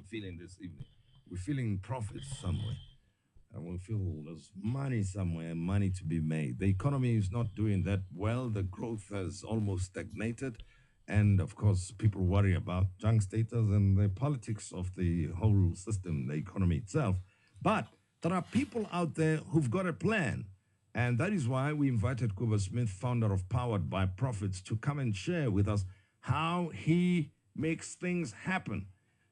feeling this evening. We're feeling profits somewhere. And we feel there's money somewhere, money to be made. The economy is not doing that well. The growth has almost stagnated. And of course, people worry about junk status and the politics of the whole system, the economy itself. But there are people out there who've got a plan. And that is why we invited Kobus Smith, founder of Powered by Profits, to come and share with us how he makes things happen.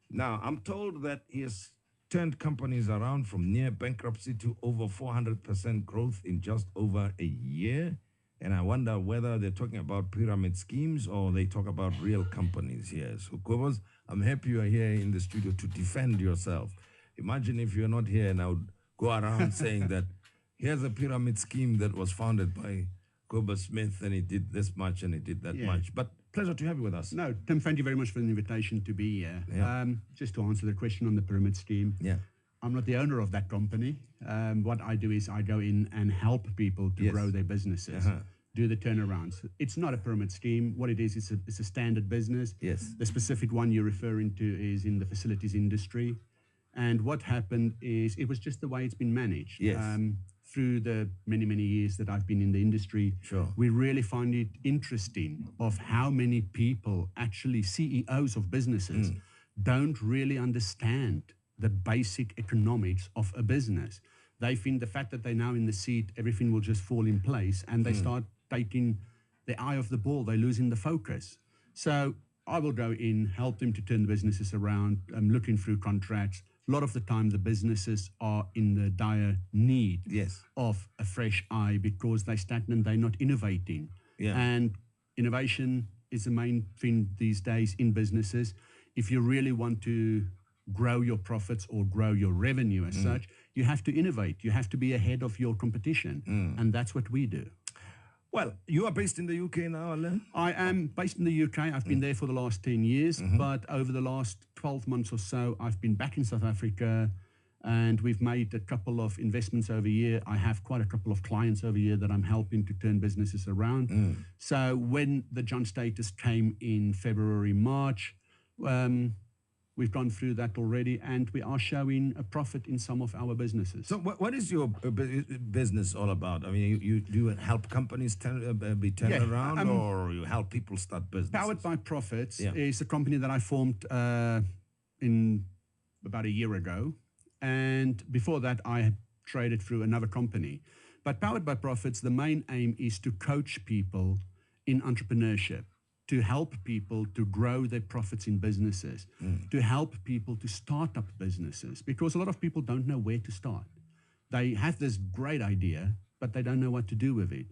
Now, I'm told that he has turned companies around from near bankruptcy to over 400% growth in just over a year. And I wonder whether they're talking about pyramid schemes or they talk about real companies here. So, Kobus, I'm happy you are here in the studio to defend yourself. Imagine if you're not here and I would go around saying that here's a pyramid scheme that was founded by Kobus Smith and he did this much and he did that much. But pleasure to have you with us. No, Tim, thank you very much for the invitation to be here. Yeah. Just to answer the question on the pyramid scheme, I'm not the owner of that company. What I do is I go in and help people to grow their businesses, do the turnarounds. It's not a pyramid scheme. What it is, it's a standard business. Yes. The specific one you're referring to is in the facilities industry. And what happened is it was just the way it's been managed. Yes. Through the many, many years that I've been in the industry, we really find it interesting of how many people, actually CEOs of businesses, don't really understand the basic economics of a business. They think the fact that they're now in the seat, everything will just fall in place, and they start taking the eye off the ball. They're losing the focus. So I will go in, help them to turn the businesses around. I'm looking through contracts. A lot of the time, the businesses are in the dire need of a fresh eye because they're stagnant, they're not innovating. And innovation is the main thing these days in businesses. If you really want to grow your profits or grow your revenue as such, you have to innovate. You have to be ahead of your competition. And that's what we do. Well, you are based in the UK now, Alain? I am based in the UK. I've been there for the last 10 years, but over the last 12 months or so, I've been back in South Africa, and we've made a couple of investments over here. I have quite a couple of clients over here that I'm helping to turn businesses around. So when the junk status came in February, March, we've gone through that already, and we are showing a profit in some of our businesses. So what is your business all about? I mean, you do help companies be turned around, or you help people start businesses? Powered by Profits is a company that I formed in about a year ago. And before that, I had traded through another company. But Powered by Profits, the main aim is to coach people in entrepreneurship, to help people to grow their profits in businesses, to help people to start up businesses, because a lot of people don't know where to start. They have this great idea, but they don't know what to do with it.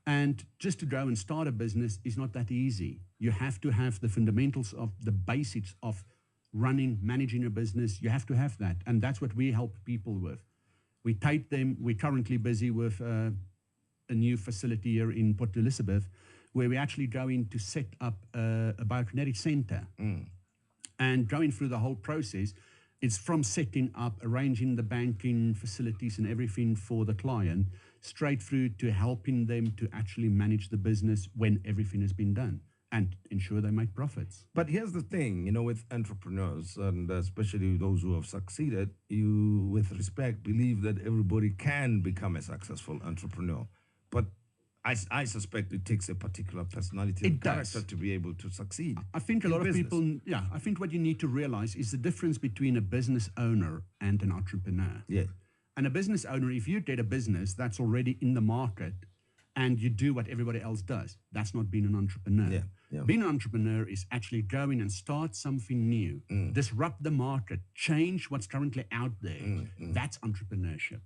And just to go and start a business is not that easy. You have to have the fundamentals of the basics of running, managing a business. You have to have that. And that's what we help people with. We take them. We're currently busy with a new facility here in Port Elizabeth, where we're actually going to set up a biokinetic center. And going through the whole process, it's from setting up, arranging the banking facilities and everything for the client, straight through to helping them to actually manage the business when everything has been done and ensure they make profits. But here's the thing, with entrepreneurs, and especially those who have succeeded, you, with respect, believe that everybody can become a successful entrepreneur. But I suspect it takes a particular personality and character to be able to succeed. I think a lot of people, I think what you need to realize is the difference between a business owner and an entrepreneur. And a business owner, if you get a business that's already in the market and you do what everybody else does, that's not being an entrepreneur. Being an entrepreneur is actually going and start something new, disrupt the market, change what's currently out there. That's entrepreneurship.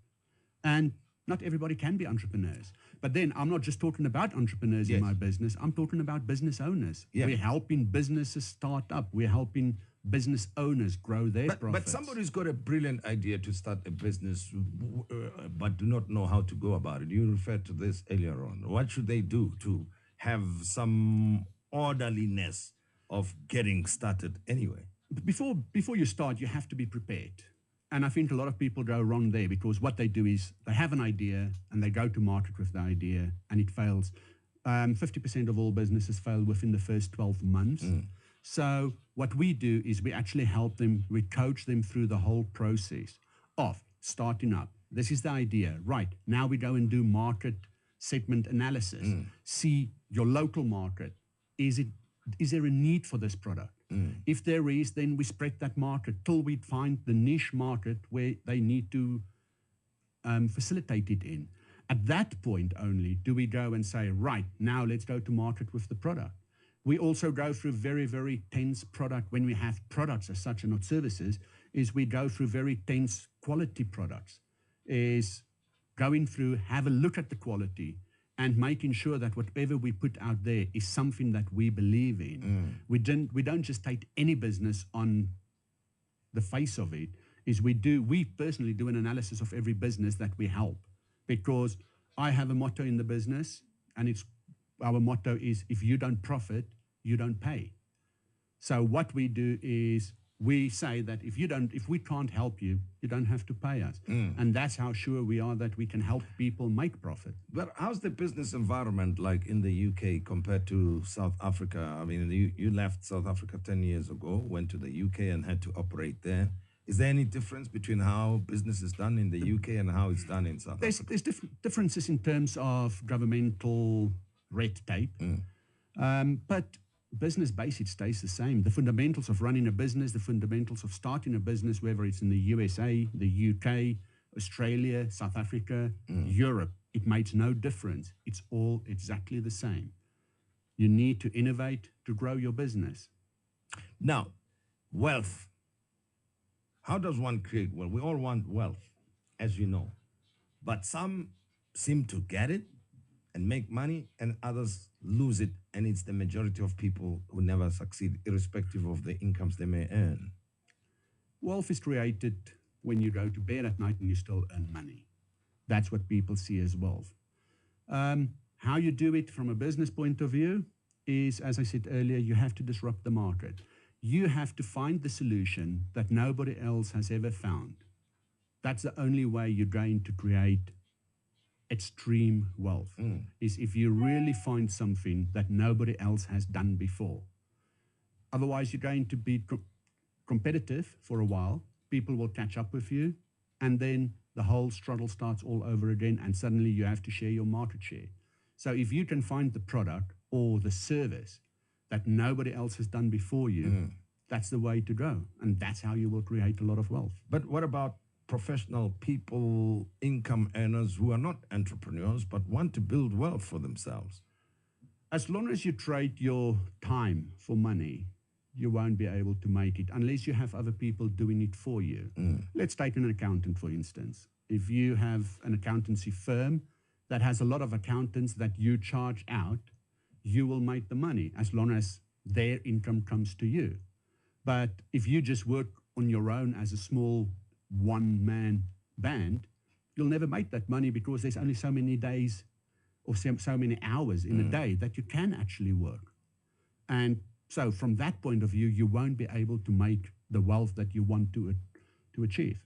And not everybody can be entrepreneurs. But then I'm not just talking about entrepreneurs in my business. I'm talking about business owners. We're helping businesses start up. We're helping business owners grow their profits. But somebody's got a brilliant idea to start a business, but do not know how to go about it. You referred to this earlier on. What should they do to have some orderliness of getting started anyway? Before you start, you have to be prepared. And I think a lot of people go wrong there because what they do is they have an idea and they go to market with the idea and it fails. 50% of all businesses fail within the first 12 months. So what we do is we actually help them, we coach them through the whole process of starting up. This is the idea, right? Now we go and do market segment analysis. See your local market. Is there a need for this product? If there is, then we spread that market till we find the niche market where they need to facilitate it in. At that point only do we go and say, right, now let's go to market with the product. We also go through very, very tense product when we have products as such and not services, is we go through very tense quality products, is going through, have a look at the quality and making sure that whatever we put out there is something that we believe in. We don't just take any business on the face of it, is we personally do an analysis of every business that we help, because I have a motto in the business, and our motto is, if you don't profit, you don't pay. So what we do is we say that if we can't help you, you don't have to pay us. And that's how sure we are that we can help people make profit. But how's the business environment like in the UK compared to South Africa? I mean, you left South Africa 10 years ago, went to the UK and had to operate there. Is there any difference between how business is done in the UK and how it's done in South Africa? There's differences in terms of governmental red tape, but business base, it stays the same. The fundamentals of running a business, the fundamentals of starting a business, whether it's in the USA, the UK, Australia, South Africa, Europe, it makes no difference. It's all exactly the same. You need to innovate to grow your business. Now, wealth. How does one create wealth? We all want wealth, as you know. But some seem to get it and make money, and others lose it, and it's the majority of people who never succeed, irrespective of the incomes they may earn. Wealth is created when you go to bed at night and you still earn money. That's what people see as wealth. How you do it from a business point of view is, as I said earlier, you have to disrupt the market. You have to find the solution that nobody else has ever found. That's the only way you're going to create extreme wealth, is if you really find something that nobody else has done before. Otherwise, you're going to be competitive for a while. People will catch up with you, and then the whole struggle starts all over again, and suddenly you have to share your market share. So if you can find the product or the service that nobody else has done before you, that's the way to go. And that's how you will create a lot of wealth. But what about professional people, income earners who are not entrepreneurs but want to build wealth for themselves? As long as you trade your time for money, you won't be able to make it unless you have other people doing it for you. Let's take an accountant, for instance. If you have an accountancy firm that has a lot of accountants that you charge out, you will make the money as long as their income comes to you. But if you just work on your own as a small one-man band, you'll never make that money, because there's only so many days or so many hours in a day that you can actually work. And so from that point of view, you won't be able to make the wealth that you want to achieve.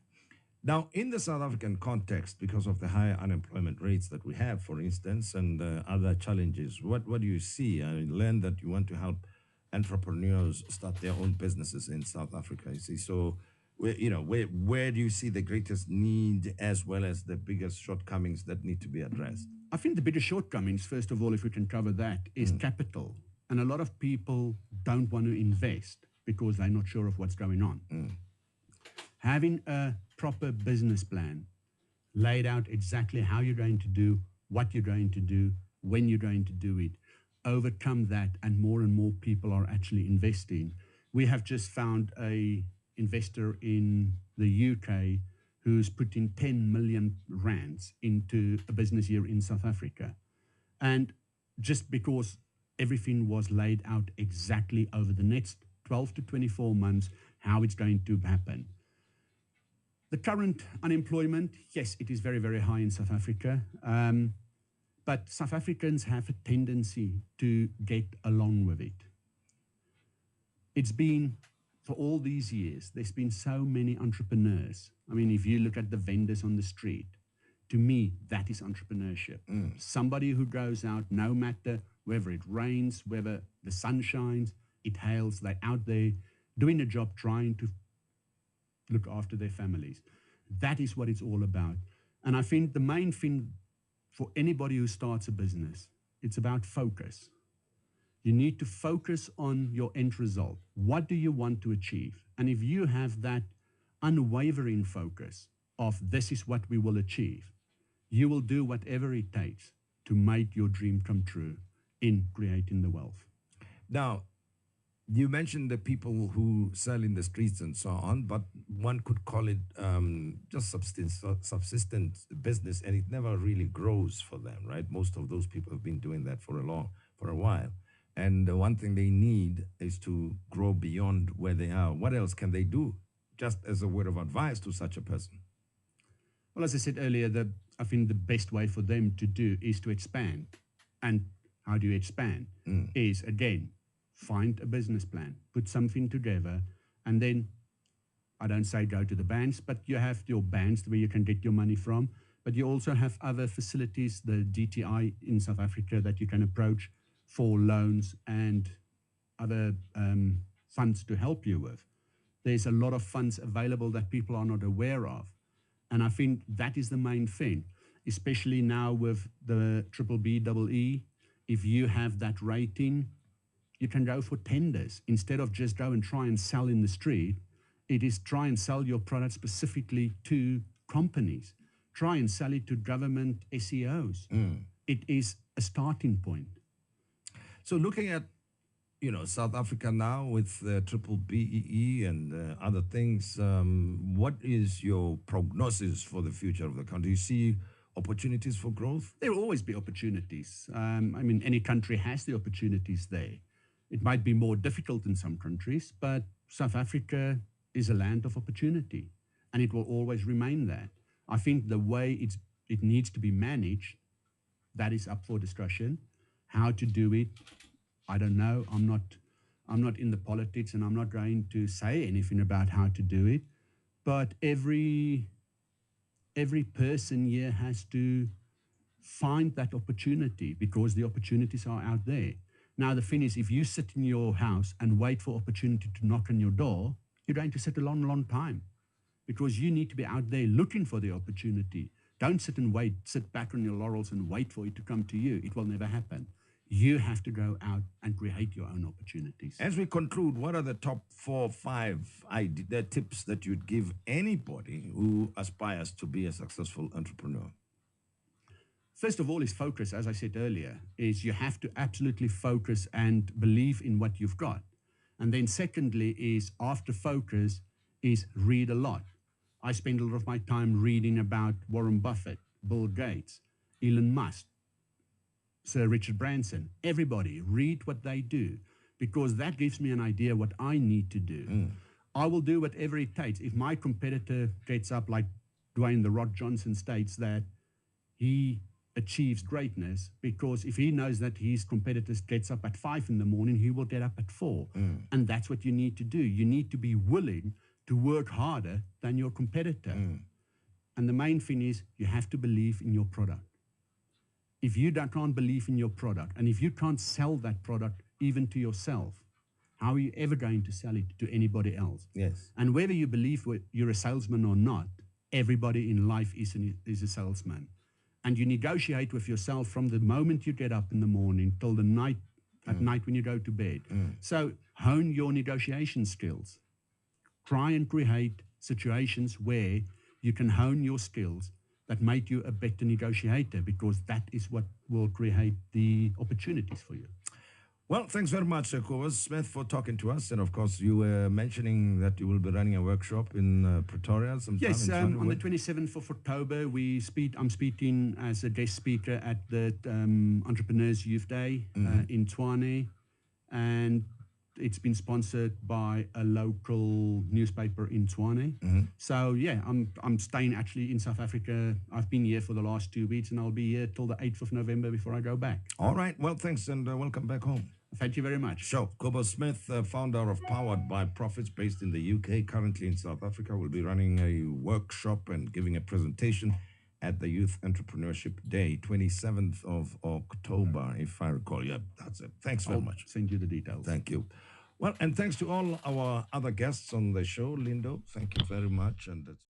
Now, in the South African context, because of the high unemployment rates that we have, for instance, and other challenges, what do you see? I learned that you want to help entrepreneurs start their own businesses in South Africa. You see, so where do you see the greatest need, as well as the biggest shortcomings that need to be addressed? I think the biggest shortcomings, first of all, if we can cover that, is capital. And a lot of people don't want to invest because they're not sure of what's going on. Having a proper business plan laid out exactly how you're going to do, what you're going to do, when you're going to do it, overcome that, and more people are actually investing. We have just found a investor in the UK who's putting 10 million rands into a business here in South Africa. And just because everything was laid out exactly over the next 12 to 24 months, how it's going to happen. The current unemployment, yes, it is very, very high in South Africa. But South Africans have a tendency to get along with it. It's been, for all these years, there's been so many entrepreneurs. I mean, if you look at the vendors on the street, to me, that is entrepreneurship. Somebody who goes out, no matter whether it rains, whether the sun shines, it hails, they're out there doing a job, trying to look after their families. That is what it's all about. And I think the main thing for anybody who starts a business, it's about focus. You need to focus on your end result. What do you want to achieve? And if you have that unwavering focus of this is what we will achieve, you will do whatever it takes to make your dream come true in creating the wealth. Now, you mentioned the people who sell in the streets and so on, but one could call it just subsistent business, and it never really grows for them, right? Most of those people have been doing that for a while. And the one thing they need is to grow beyond where they are. What else can they do? Just as a word of advice to such a person. Well, as I said earlier, I think the best way for them to do is to expand. And how do you expand? Is, again, find a business plan, put something together, and then, I don't say go to the banks, but you have your banks where you can get your money from, but you also have other facilities, the DTI in South Africa that you can approach for loans and other funds to help you with. There's a lot of funds available that people are not aware of. And I think that is the main thing, especially now with the BBBEE. If you have that rating, you can go for tenders. Instead of just go and try and sell in the street, it is try and sell your product specifically to companies. Try and sell it to government SEOs. It is a starting point. So looking at, South Africa now with the BBBEE and other things, what is your prognosis for the future of the country? Do you see opportunities for growth? There will always be opportunities. Any country has the opportunities there. It might be more difficult in some countries, but South Africa is a land of opportunity, and it will always remain that. I think the way it needs to be managed, that is up for discussion. How to do it, I don't know. I'm not in the politics, and I'm not going to say anything about how to do it. But every person here has to find that opportunity, because the opportunities are out there. Now, the thing is, if you sit in your house and wait for opportunity to knock on your door, you're going to sit a long, long time, because you need to be out there looking for the opportunity. Don't sit and wait, sit back on your laurels and wait for it to come to you. It will never happen. You have to go out and create your own opportunities. As we conclude, what are the top 4 or 5 tips that you'd give anybody who aspires to be a successful entrepreneur? First of all is focus, as I said earlier, is you have to absolutely focus and believe in what you've got. And then secondly is, after focus, is read a lot. I spend a lot of my time reading about Warren Buffett, Bill Gates, Elon Musk, Sir Richard Branson. Everybody, read what they do, because that gives me an idea what I need to do. I will do whatever it takes. If my competitor gets up, like Dwayne "The Rock" Johnson states, that he achieves greatness, because if he knows that his competitors gets up at 5 in the morning, he will get up at 4. And that's what you need to do. You need to be willing to work harder than your competitor. And the main thing is, you have to believe in your product. If you can't believe in your product, and if you can't sell that product even to yourself, how are you ever going to sell it to anybody else? Yes. And whether you believe you're a salesman or not, everybody in life is a salesman. And you negotiate with yourself from the moment you get up in the morning till the night, at night when you go to bed. So hone your negotiation skills. Try and create situations where you can hone your skills that make you a better negotiator, because that is what will create the opportunities for you. Well, thanks very much, Kobus Smith, for talking to us. And of course, you were mentioning that you will be running a workshop in Pretoria sometime. Yes, on the 27th of October, I'm speaking as a guest speaker at the Entrepreneurs Youth Day in Tshwane. And it's been sponsored by a local newspaper in Tshwane. So yeah, I'm staying actually in South Africa. I've been here for the last 2 weeks, and I'll be here till the 8th of November before I go back. All right. Well, thanks, and welcome back home. Thank you very much. So, Kobus Smith, founder of Powered by Profits, based in the UK, currently in South Africa, will be running a workshop and giving a presentation at the Youth Entrepreneurship Day, 27th of October, if I recall. Yeah, that's it. Thanks very much. Send you the details. Thank you. Well, and thanks to all our other guests on the show, Lindo. Thank you very much. And